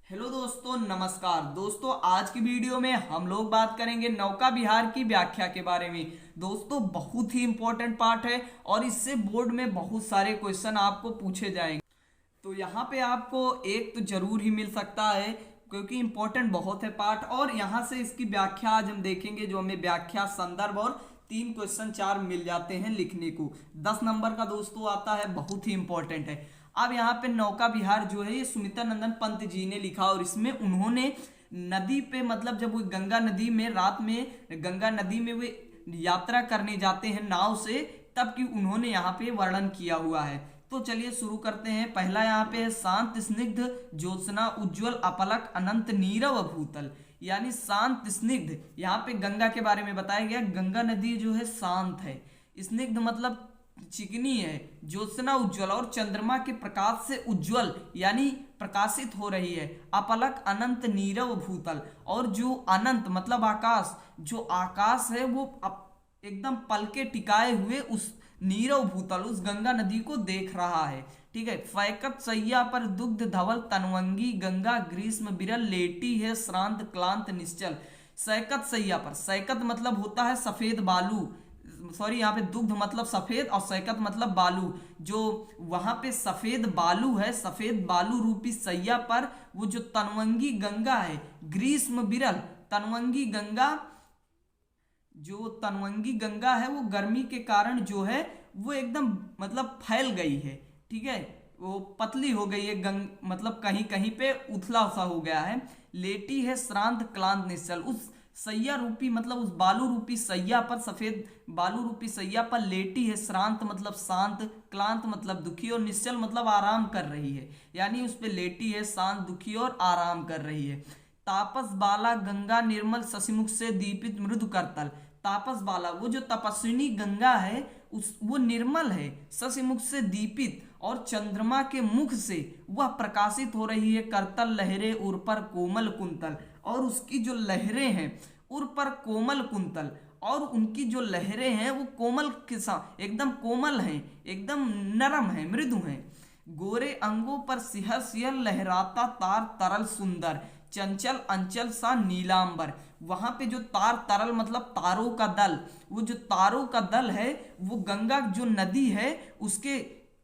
Hello दोस्तों, नमस्कार दोस्तों। आज की वीडियो में हम लोग बात करेंगे नौका विहार की व्याख्या के बारे में। दोस्तों, बहुत ही इंपॉर्टेंट पार्ट है और इससे बोर्ड में बहुत सारे क्वेश्चन आपको पूछे जाएंगे। तो यहाँ पे आपको एक तो जरूर ही मिल सकता है क्योंकि इंपॉर्टेंट बहुत है पार्ट। और यहाँ से इसकी व्याख्या आज हम देखेंगे, जो हमें व्याख्या, संदर्भ और 3 क्वेश्चन 4 मिल जाते हैं लिखने को। 10 नंबर का दोस्तों आता है, बहुत ही इंपॉर्टेंट है। अब यहाँ पे नौका विहार जो है ये सुमित्रा नंदन पंत जी ने लिखा और इसमें उन्होंने नदी पे, मतलब जब वो गंगा नदी में रात में गंगा नदी में वे यात्रा करने जाते हैं नाव से, तब की उन्होंने यहाँ पे वर्णन किया हुआ है। तो चलिए शुरू करते हैं। पहला यहाँ पे है शांत स्निग्ध ज्योत्सना उज्ज्वल अपलक अनंत नीरव भूतल, यानी शांत स्निग्ध। यहाँ पे गंगा के बारे में बताया गया। गंगा नदी जो है शांत है, स्निग्ध मतलब चिकनी है, ज्योत्सना उज्ज्वल और चंद्रमा के प्रकाश से उज्ज्वल यानी प्रकाशित हो रही है। अपलक अनंत नीरव भूतल, और जो अनंत मतलब आकाश, जो आकाश है वो एकदम पलके टिकाए हुए उस नीरव भूतल, उस गंगा नदी को देख रहा है। ठीक है। फैकत सैया पर दुग्ध धवल तनवंगी गंगा ग्रीष्म बिरल लेटी है श्रांत क्लांत निश्चल। सैकत सैया पर, सैकत मतलब होता है सफेद बालू, सॉरी यहाँ पे दुग्ध मतलब सफेद और सैकत मतलब बालू। जो वहां पे सफेद बालू है, सफेद बालू रूपी सैया पर वो जो तनवंगी गंगा है, ग्रीष्म बिरल, तनवंगी गंगा, जो तनवंगी गंगा है वो गर्मी के कारण जो है वो एकदम मतलब फैल गई है। ठीक है, वो पतली हो गई है, मतलब कहीं कहीं पे उथला सा हो गया है। लेटी है श्रांत क्लांत निश्चल, उस सैया रूपी मतलब उस बालू रूपी सैया पर, सफेद बालू रूपी सैया पर लेटी है। श्रांत मतलब शांत, क्लांत मतलब दुखी और निश्चल मतलब आराम कर रही है, यानी उस पे लेटी है, शांत, दुखी और आराम कर रही है। तापस बाला गंगा निर्मल शशिमुख से दीपित मृदु करतल। तापस बाला वो जो तपस्विनी गंगा है उस वो निर्मल है, शशिमुख से दीपित और चंद्रमा के मुख से वह प्रकाशित हो रही है। करतल लहरे उर पर कोमल कुंतल, और उसकी जो लहरें हैं उर पर कोमल कुंतल, और उनकी जो लहरें हैं वो कोमल के साथ एकदम कोमल हैं, एकदम नरम है, मृदु हैं। गोरे अंगों पर सिहर सिहर लहराता तार तरल सुंदर चंचल अंचल सा नीलांबर। वहां पे जो तार तरल मतलब तारों का दल, वो जो तारों का दल है वो गंगा जो नदी है उसके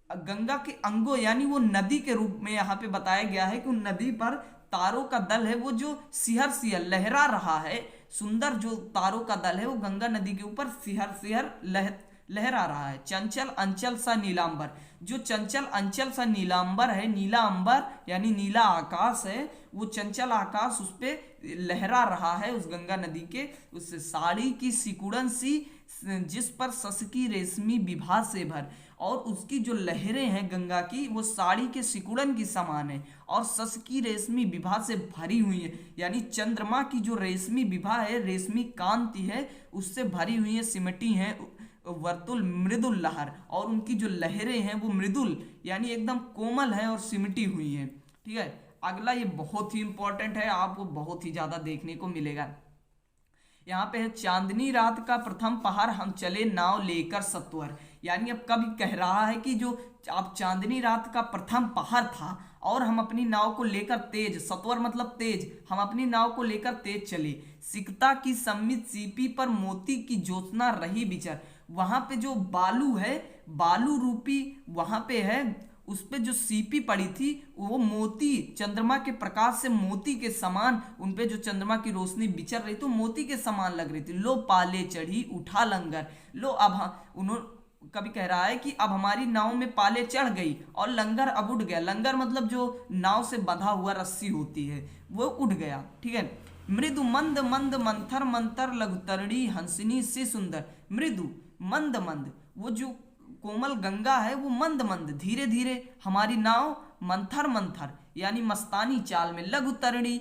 गंगा के अंगों यानी वो नदी के रूप में यहाँ पे बताया गया है कि उन नदी पर तारों का दल है, वो जो सिहर सिहर लहरा रहा है, सुंदर जो तारों का दल है वो गंगा नदी के ऊपर सिहर सिहर लहरा रहा है। चंचल अंचल सा नीलांबर, जो चंचल अंचल सा नीलांबर है, नीला अंबर यानी नीला आकाश है, वो चंचल आकाश उस पे लहरा रहा है, उस गंगा नदी के उस साड़ी की सिकुड़न सी जिस पर ससकी रेशमी विभा से भर, और उसकी जो लहरें हैं गंगा की वो साड़ी के सिकुड़न की समान है और ससकी रेशमी विभा से भरी हुई है, यानी चंद्रमा की जो रेशमी विभा है, रेशमी कांति है, उससे भरी हुई है, सिमटी है वर्तुल मृदुल लहर, और उनकी जो लहरें हैं वो मृदुल यानी एकदम कोमल है और सिमटी हुई हैं। ठीक है। अगला ये बहुत ही इंपॉर्टेंट है, आपको बहुत ही ज्यादा देखने को मिलेगा। यहाँ पे है चांदनी रात का प्रथम पहर हम चले नाव लेकर सत्वर, यानी अब कभी कह रहा है कि जो अब चांदनी रात का प्रथम पहर था और हम अपनी नाव को लेकर तेज, सत्वर मतलब तेज, हम अपनी नाव को लेकर तेज चले। सिकता की सम्मित सीपी पर मोती की ज्योत्सना रही विचर, वहां पे जो बालू है, बालू रूपी वहां पे है, उस पे जो सीपी पड़ी थी वो मोती, चंद्रमा के प्रकाश से मोती के समान उन पे जो चंद्रमा की रोशनी बिचर रही तो मोती के समान लग रही थी। लो पाले चढ़ी उठा लंगर, लो अब उन्होंने कभी कह रहा है कि अब हमारी नाव में पाले चढ़ गई और लंगर अब उड़ गया। लंगर मतलब जो नाव से बंधा हुआ रस्सी होती है वो उड़ गया। ठीक है। मृदु मंद मंद मंथर मंथर लघुतरणी हंसिनी से सुंदर, मृदु मंद मंद वो जो कोमल गंगा है वो मंद मंद धीरे धीरे हमारी नाव मंथर मंथर यानी मस्तानी चाल में, लघु तरणी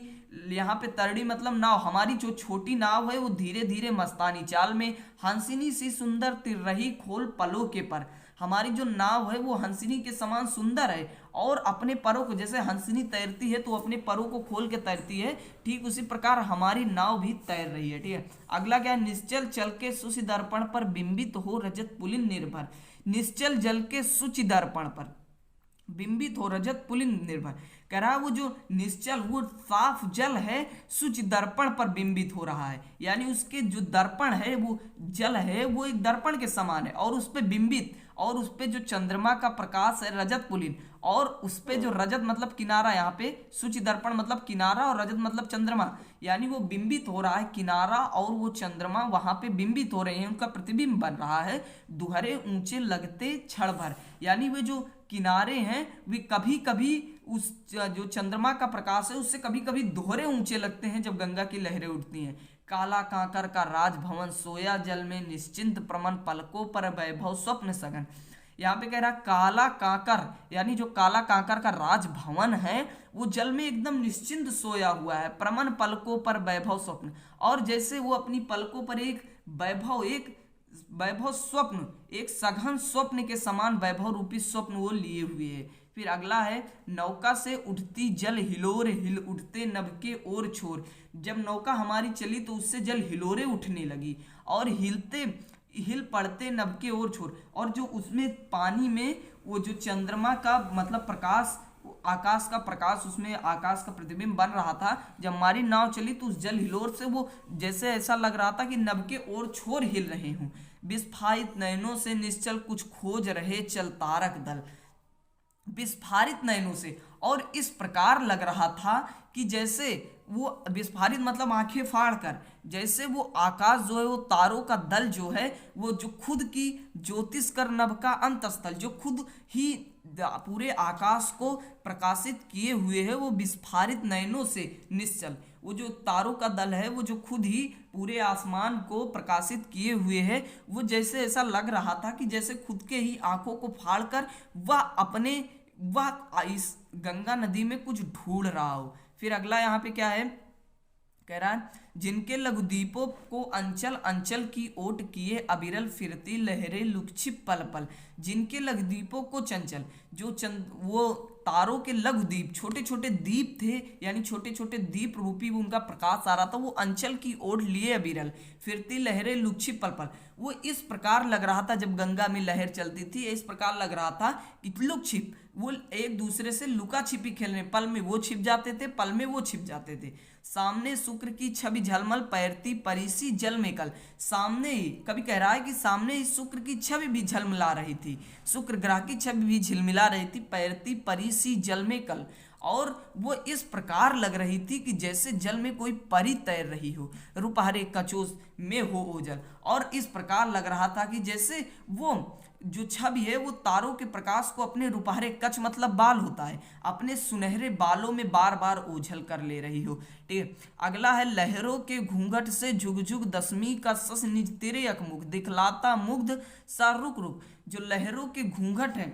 यहाँ पे तरणी मतलब नाव, हमारी जो छोटी नाव है वो धीरे धीरे मस्तानी चाल में। हंसिनी सी सुंदर तिर रही खोल पलों के पर, हमारी जो नाव है वो हंसिनी के समान सुंदर है और अपने परों को, जैसे हंसिनी तैरती है तो अपने परों को खोल के तैरती है, ठीक उसी प्रकार हमारी नाव भी तैर रही है। ठीक है। अगला क्या है, निश्चल चल के सुसि दर्पण पर बिंबित हो रजत पुलिन निर्भर, निश्चल जल के सुचि दर्पण पर बिंबित हो रजत पुलिन निर्भर। कह रहा है वो जो निश्चल वो साफ जल है शुचि दर्पण पर बिंबित हो रहा है, यानी उसके जो दर्पण है वो जल है वो एक दर्पण के समान है और उस पे बिंबित, और उस पे जो चंद्रमा का प्रकाश है रजत पुलिन, और उस पे जो रजत मतलब किनारा, यहाँ पे शुचि दर्पण मतलब किनारा और रजत मतलब चंद्रमा, यानी वो बिंबित हो रहा है किनारा और वो चंद्रमा वहां पे बिंबित हो रहे हैं, उनका प्रतिबिंब बन रहा है दुहरे ऊंचे लगते क्षण भर। यानी वे जो किनारे हैं वे कभी कभी उस जो चंद्रमा का प्रकाश है उससे कभी कभी दोहरे ऊंचे लगते हैं जब गंगा की लहरें उठती हैं। काला कांकर का राजभवन सोया जल में निश्चिंत प्रमन पलकों पर वैभव स्वप्न सघन। यहाँ पे कह रहा काला कांकर, यानी जो काला कांकर का राजभवन है वो जल में एकदम निश्चिंत सोया हुआ है, प्रमन पलकों पर वैभव स्वप्न, और जैसे वो अपनी पलकों पर एक वैभव स्वप्न, एक सघन स्वप्न के समान वैभव रूपी स्वप्न वो लिए हुए है। फिर अगला है नौका से उठती जल हिलोर हिल उठते नभ के ओर छोर। जब नौका हमारी चली तो उससे जल हिलोरे उठने लगी और हिल पड़ते नभ के ओर छोर, और जो उसमें पानी में वो जो चंद्रमा का मतलब प्रकाश, आकाश का प्रकाश, उसमें आकाश का प्रतिबिंब बन रहा था, जब हमारी नाव चली तो उस जल हिलोर से वो जैसे ऐसा लग रहा था कि नभ के ओर छोर हिल रहे हों। विस्फारित नयनों से निश्चल कुछ खोज रहे चल तारक दल। विस्फारित नयनों से, और इस प्रकार लग रहा था कि जैसे वो विस्फारित मतलब आंखें फाड़ कर, जैसे वो आकाश जो है वो तारों का दल जो है वो जो खुद की ज्योतिष कर नभ का अंतस्थल, जो खुद ही पूरे आकाश को प्रकाशित किए हुए है, वो विस्फारित नयनों से निश्चल, वो जो तारों का दल है वो जो खुद ही पूरे आसमान को प्रकाशित किए हुए है, वो जैसे ऐसा लग रहा था कि जैसे खुद के ही आंखों को फाड़कर वह इस गंगा नदी में कुछ ढूंढ रहा हो। फिर अगला यहाँ पे क्या है, कह रहा है जिनके लघुद्वीपों को अंचल अंचल की ओट किए अविरल फिरती लहरें लुक्षिप पल पल। जिनके लघुद्वीपों को चंचल, जो वो तारों के लघुद्वीप, छोटे छोटे द्वीप थे, यानी छोटे छोटे द्वीप रूपी उनका प्रकाश आ रहा था, वो अंचल की ओर लिए अविरल फिरती लहरें लुक्षिप पल पल। वो इस प्रकार लग रहा था जब गंगा में लहर चलती थी, इस प्रकार लग रहा था कि लुक्षिप, वो एक दूसरे से लुका छिपी खेलने, पल में वो छिप जाते थे, पल में वो छिप जाते थे। सामने शुक्र की छवि झलमल पैरती परिसी जल में कल। सामने ही कभी कह रहा है कि सामने ही शुक्र की छवि भी झलमिला रही थी, शुक्र ग्रह की छवि भी झिलमिला रही थी, पैरती परिसी जल में कल, और वो इस प्रकार लग रही थी कि जैसे जल में कोई परी तैर रही हो, रुपहरे कचोस में हो ओझल, और इस प्रकार लग रहा था कि जैसे वो जो छवि है वो तारों के प्रकाश को अपने रुपहरे कच मतलब बाल होता है, अपने सुनहरे बालों में बार बार ओझल कर ले रही हो। ठीक है, अगला है लहरों के घूंघट से झुग झुग दसवीं का सस निज तेरे अकमुख दिखलाता मुग्ध सा रुक रुक। जो लहरों के घूंघट है,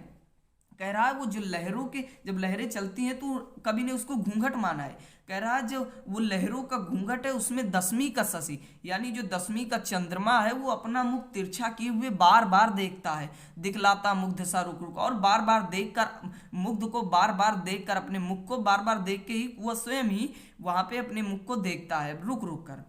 कह रहा है वो जो लहरों के, जब लहरें चलती हैं तो कभी ने उसको घूंघट माना है, कह रहा है जो वो लहरों का घूंघट है उसमें दसवीं का शशि, यानी जो दसवीं का चंद्रमा है वो अपना मुख तिरछा किए हुए बार बार देखता है, दिखलाता मुग्ध सा रुक रुक, और बार बार देखकर मुग्ध को बार बार देखकर अपने मुख को बार बार देख के ही वह स्वयं ही वहां पे अपने मुख को देखता है रुक रुक कर।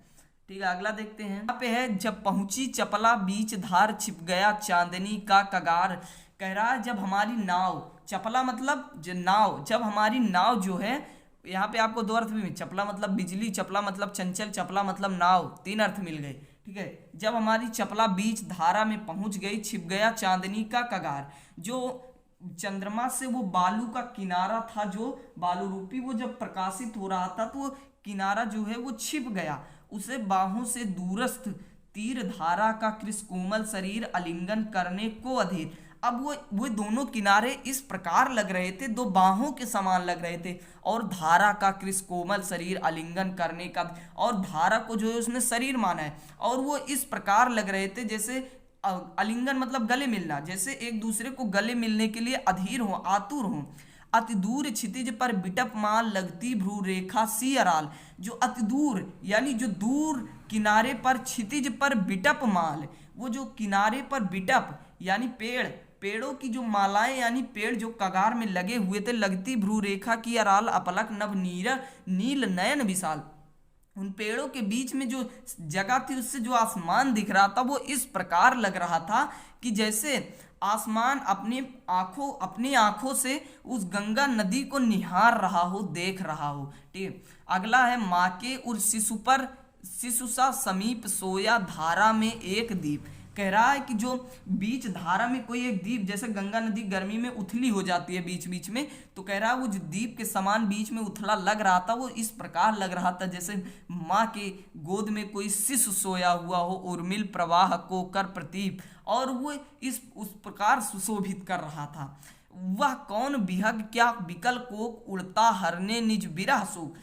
ठीक है, अगला देखते हैं। यहाँ पे है जब पहुंची चपला बीच धार छिप गया चांदनी का कगार। कह रहा है जब हमारी नाव, चपला मतलब जो नाव, जब हमारी नाव जो है, यहाँ पे आपको दो अर्थ भी, चपला मतलब बिजली, चपला मतलब चंचल, चपला मतलब नाव, तीन अर्थ मिल गए। ठीक है, जब हमारी चपला बीच धारा में पहुंच गई, छिप गया चांदनी का कगार, जो चंद्रमा से वो बालू का किनारा था, जो बालू रूपी वो जब प्रकाशित हो रहा था तो वो किनारा जो है वो छिप गया, उसे बाहों से दूरस्थ तीर धारा का कृष कोमल शरीर अलिंगन करने को अधीर। अब वो दोनों किनारे इस प्रकार लग रहे थे, दो बाहों के समान लग रहे थे, और धारा का कृष कोमल शरीर अलिंगन करने का, और धारा को जो है उसने शरीर माना है, और वो इस प्रकार लग रहे थे जैसे अलिंगन मतलब गले मिलना, जैसे एक दूसरे को गले मिलने के लिए अधीर हो, आतुर हो। अति दूर क्षितिज पर बिटप माल लगती भ्रू रेखा सी अराल। जो अति दूर यानी जो दूर किनारे पर क्षितिज पर बिटप माल, वो जो किनारे पर बिटप यानी पेड़ों की जो मालाएं, यानी पेड़ जो कगार में लगे हुए थे, लगती भ्रू रेखा की अराल अपलक नभ नील नयन विशाल। उन पेड़ों के बीच में जो जगह थी उससे जो आसमान दिख रहा था वो इस प्रकार लग रहा था कि जैसे आसमान अपनी आंखों से उस गंगा नदी को निहार रहा हो, देख रहा हो। ठीक है। अगला है माँ के उर शिशु सा समीप सोया धारा में एक दीप। कह रहा है कि जो बीच धारा में कोई एक दीप, जैसे गंगा नदी गर्मी में उथली हो जाती है बीच बीच में, तो कह रहा है वो जो दीप के समान बीच में उथला लग रहा था, वो इस प्रकार लग रहा था जैसे माँ के गोद में कोई शिशु सोया हुआ हो, उर्मिल प्रवाह को कर प्रतीप, और वो उस प्रकार सुशोभित कर रहा था। वह कौन विहग क्या विकल कोक, उड़ता हरने निज बिरह सूख।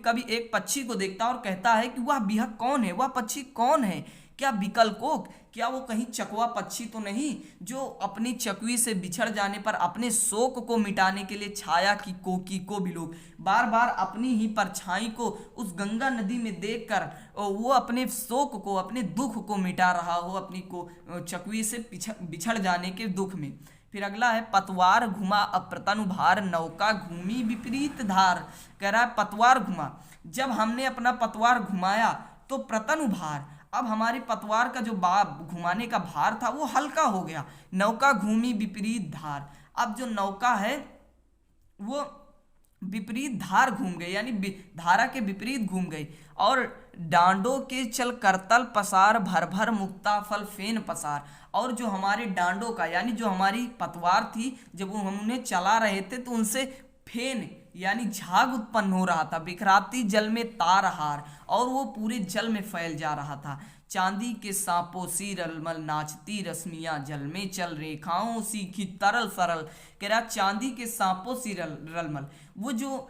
कवि एक पक्षी को देखता है और कहता है कि वह विहग कौन है, वह पक्षी कौन है, क्या विकल कोक, क्या वो कहीं चकवा पक्षी तो नहीं जो अपनी चकवी से बिछड़ जाने पर अपने शोक को मिटाने के लिए छाया की कोकी को बिलोक, बार बार अपनी ही परछाई को उस गंगा नदी में देखकर वो अपने शोक को, अपने दुख को मिटा रहा हो, अपनी को चकवी से बिछड़ जाने के दुख में। फिर अगला है पतवार घुमा अप्रतनु भार, नौका घूमी विपरीत धार। कह रहा है पतवार घुमा, जब हमने अपना पतवार घुमाया तो प्रतनु भार, अब हमारी पतवार का जो घुमाने का भार था वो हल्का हो गया। नौका घूमी विपरीत धार, अब जो नौका है वो विपरीत धार घूम गई, यानी धारा के विपरीत घूम गई। और डांडों के चल करतल पसार, भर भर मुक्ता फल फेन पसार, और जो हमारे डांडों का यानी जो हमारी पतवार थी, जब वो हम उन्हें चला रहे थे तो उनसे फेन यानी झाग उत्पन्न हो रहा था, बिखराती जल में तार हार, और वो पूरे जल में फैल जा रहा था। चांदी के सांपों सी रलमल, नाचती रश्मियां जल में चल, रेखाओं सी की तरल सरल। कह रहा चांदी के सांपों सी रलमल, वो जो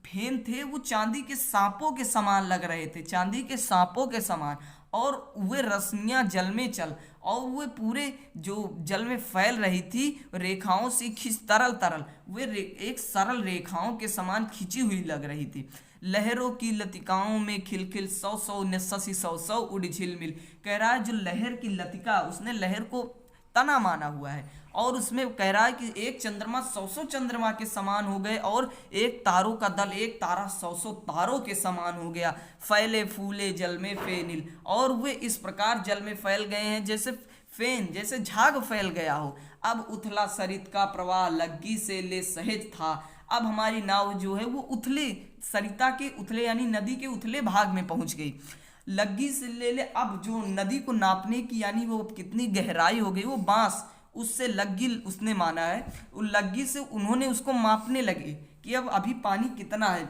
फेन थे वो चांदी के सांपों के समान लग रहे थे, चांदी के सांपों के समान, और वे रश्मियां जल में चल, और वे पूरे जो जल में फैल रही थी, रेखाओं से खिंच तरल तरल, वे एक सरल रेखाओं के समान खिंची हुई लग रही थी। लहरों की लतिकाओं में खिलखिल, सौ सौ ने ससी सौ सौ उड़ झिलमिल। कह रहा है जो लहर की लतिका, उसने लहर को तना माना हुआ है, और उसमें कह रहा है कि एक चंद्रमा सौ सौ चंद्रमा के समान हो गए, और एक तारों का दल, एक तारा सौ सौ तारों के समान हो गया। फैले फूले जल में फेनिल, और वे इस प्रकार जल में फैल गए हैं जैसे फेन, जैसे झाग फैल गया हो। अब उथला सरित का प्रवाह, लग्गी से ले सहज था। अब हमारी नाव जो है वो उथले सरिता के उथले यानी नदी के उथले भाग में पहुंच गई। लग्गी से ले अब जो नदी को नापने की यानी वो कितनी गहराई हो गई, वो बांस उससे लग्गी उसने माना है, उस लग्गी से उन्होंने उसको मापने लगे कि अब अभी पानी कितना है।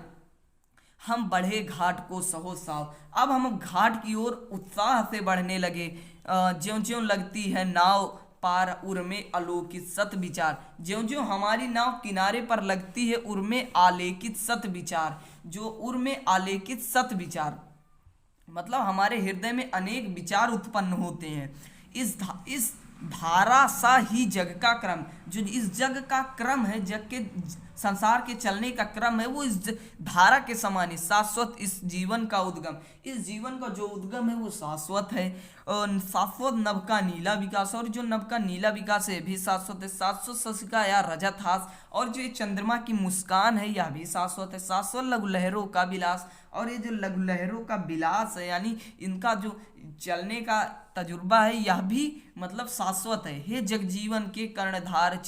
हम बढ़े घाट को सहो साव, अब हम घाट की ओर उत्साह से बढ़ने लगे। ज्यों ज्यों लगती है नाव पार, उर्मे आलोकित सत विचार। ज्यों ज्यों हमारी नाव किनारे पर लगती है, उर्मे आलेखित सत विचार। जो उर्मे आलेखित सत विचार मतलब हमारे हृदय में अनेक विचार उत्पन्न होते हैं। इस धारा सा ही जग का क्रम, जो इस जग का क्रम है, जग के संसार के चलने का क्रम है, वो इस धारा के समान है। शाश्वत इस जीवन का उद्गम, इस जीवन का जो उद्गम है वो शाश्वत है। शाश्वत नभ का नीला विकास, और जो नभ का नीला विकास है भी शाश्वत है। शाश्वत शशिका या रजत हास, और जो ये चंद्रमा की मुस्कान है यह भी शाश्वत है। शाश्वत लघु लहरों का विलास, और ये जो लघु लहरों का विलास है यानी इनका जो चलने का तजुर्बा है यह भी मतलब शाश्वत है। हे जगजीवन के कर्णधार,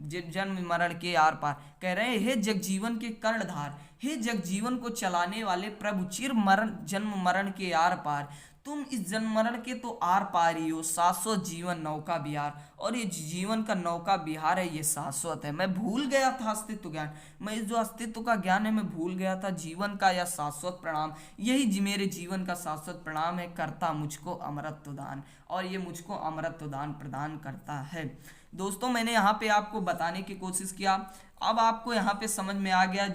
जन्म मरण के आर पार। कह रहे हैं हे जगजीवन के कर्णधार, हे जगजीवन को चलाने वाले प्रभु, जन्म मरण के आर पार, तुम इस जन्म मरण के तो आर पार ही हो। शाश्वत जीवन नौका विहार, और ये जीवन का नौका विहार है, ये शाश्वत है। मैं भूल गया था अस्तित्व ज्ञान, मैं इस जो अस्तित्व का ज्ञान है मैं भूल गया था। जीवन का यह शाश्वत प्रणाम, यही मेरे जीवन का शाश्वत प्रणाम है। करता मुझको अमरत्व दान, और ये मुझको अमरत्व दान प्रदान करता है। दोस्तों मैंने यहाँ पे आपको बताने की कोशिश किया, अब आपको यहाँ पे समझ में आ गया,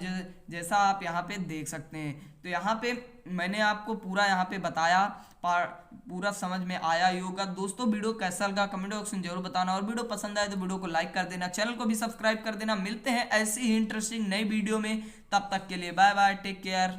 जैसा आप यहाँ पे देख सकते हैं। तो यहाँ पे मैंने आपको पूरा यहाँ पे बताया, पूरा समझ में आया योगा। दोस्तों वीडियो कैसा लगा कमेंट बॉक्स में जरूर बताना, और वीडियो पसंद आए तो वीडियो को लाइक कर देना, चैनल को भी सब्सक्राइब कर देना। मिलते हैं ऐसी ही इंटरेस्टिंग नई वीडियो में, तब तक के लिए बाय बाय, टेक केयर।